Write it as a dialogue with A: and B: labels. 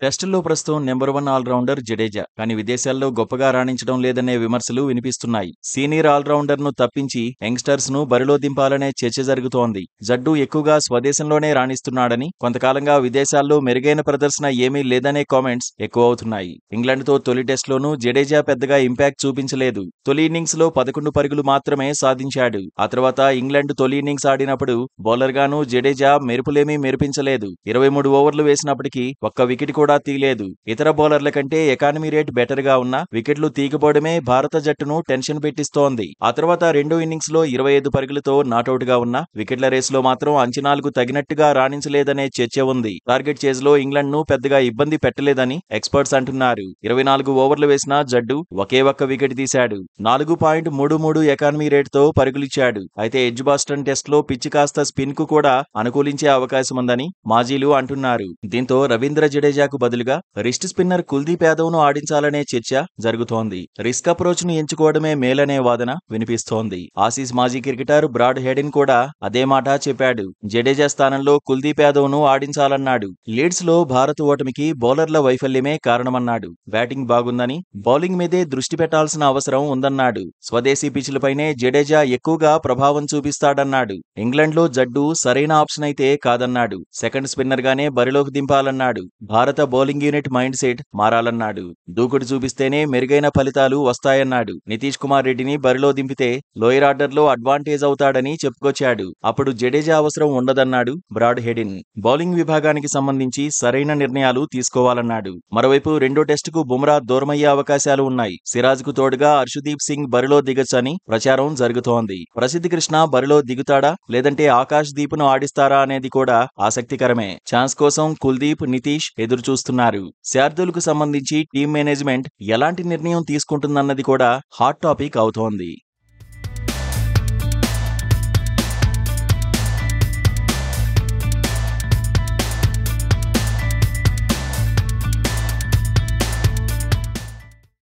A: టెస్టుల్లో ప్రస్తుతం number 1 allrounder Jadeja. కానీ విదేశాల్లో గొప్పగా రాణించడం లేదనే విమర్శలు వినిపిస్తున్నాయి. సీనియర్ ఆల్రౌండర్ను తప్పించి యంగ్స్టర్స్ను బరిలో దింపాలనే చర్చ జరుగుతోంది. జడ్డు ఎక్కువగా స్వదేశంలోనే రాణిస్తున్నాడని, కొంతకాలంగా విదేశాల్లో మెరుగైన ప్రదర్శన ఏమీ లేదనే కామెంట్స్ ఎక్కువవుతున్నాయి. ఇంగ్లాండ్తో తొలి టెస్టులోనూ జడేజా పెద్దగా ఇంపాక్ట్ చూపించలేదు. తొలి ఇన్నింగ్స్లో 11 పరుగులు మాత్రమే సాధించాడు. ఆ తర్వాత ఇంగ్లాండ్ తొలి ఇన్నింగ్స్ ఆడినప్పుడు బౌలర్గానూ జడేజా మెరుపులేమీ మెరిపించలేదు. 23 ఓవర్లు వేసినప్పటికీ ఒక్క వికెట్ కూడా తీయలేదు. ఇతర బౌలర్ల కంటే ఎకానమీ రేట్ బెటర్ గా ఉన్న వికెట్లు తీయకపోవడమే భారత జట్టును టెన్షన్ పెట్టిస్తోంది. ఆ తర్వాత రెండో ఇన్నింగ్స్ లో 25 పరుగులతో నాటౌట్ గా ఉన్న వికెట్ల రేసులో మాత్రం అంచనాలకు తగినట్టుగా రాణించలేదనే చర్చ ఉంది. టార్గెట్ చేజ్ లో ఇంగ్లాండ్ ను పెద్దగా ఇబ్బంది పెట్టలేదని ఎక్స్పర్ట్స్ అంటున్నారు. 24 ఓవర్లు వేసిన జడ్డు ఒకే ఒక్క వికెట్ తీశాడు. 4.33 ఎకానమీ రేట్ తో పరుగులిచ్చాడు. అయితే ఎడ్జ్ బాస్టన్ టెస్ట్ లో పిచ్ కాస్త స్పిన్ కు కూడా అనుకూలించే అవకాశం ఉందని మాజీలు అంటున్నారు. దీంతో రవీంద్ర జడేజాకు బదులుగా రిస్ట్ స్పిన్నర్ కుల్దీప్ యాదవ్ ను ఆడించాలనే చర్చ జరుగుతోంది. రిస్క్ అప్రోచ్ ను ఎంచుకోవడమే మేలనే వాదన వినిపిస్తోంది. ఆసీస్ మాజీ క్రికెటర్ బ్రాడ్ హెడిన్ కూడా అదే మాట చెప్పాడు. జడేజా స్థానంలో కుల్దీప్ యాదవ్ ను ఆడించాలన్నాడు. లీడ్స్ లో భారత్ ఓటమికి బౌలర్ల వైఫల్యమే కారణమన్నాడు. బ్యాటింగ్ బాగుందని బౌలింగ్ మీదే దృష్టి పెట్టాల్సిన అవసరం ఉందన్నాడు. స్వదేశీ పిచ్లపైనే జడేజా ఎక్కువగా ప్రభావం చూపిస్తాడన్నాడు. ఇంగ్లాండ్ లో జడ్డు సరైన ఆప్షన్ అయితే కాదన్నాడు. సెకండ్ స్పిన్నర్ గానే బరిలోకి దింపాలన్నాడు. భారత బౌలింగ్ యూనిట్ మైండ్ సెట్ మారాలన్నాడు. దూకుడు చూపిస్తేనే మెరుగైన ఫలితాలు వస్తాయన్నాడు. నితీష్ కుమార్ రెడ్డిని బరిలో దింపితే లోయర్ ఆర్డర్లో అడ్వాంటేజ్ అవుతాడని చెప్పుకొచ్చాడు. అప్పుడు జడేజా అవసరం ఉండదన్నాడు బ్రాడ్ హెడిన్. బౌలింగ్ విభాగానికి సంబంధించి సరైన నిర్ణయాలు తీసుకోవాలన్నాడు. మరోవైపు రెండో టెస్టుకు బుమ్రా దూరమయ్యే అవకాశాలు ఉన్నాయి. సిరాజ్ కు తోడుగా హర్షదీప్ సింగ్ బరిలో దిగొచ్చని ప్రచారం జరుగుతోంది. ప్రసిద్ధ్ కృష్ణ బరిలో దిగుతాడా లేదంటే ఆకాష్ దీప్ ను ఆడిస్తారా అనేది కూడా ఆసక్తికరమే. ఛాన్స్ కోసం కుల్దీప్, నితీష్ ఎదురు చూస్తున్నారు. శార్దూల్కు సంబంధించి టీం మేనేజ్మెంట్ ఎలాంటి నిర్ణయం తీసుకుంటుందన్నది కూడా హాట్ టాపిక్ అవుతోంది.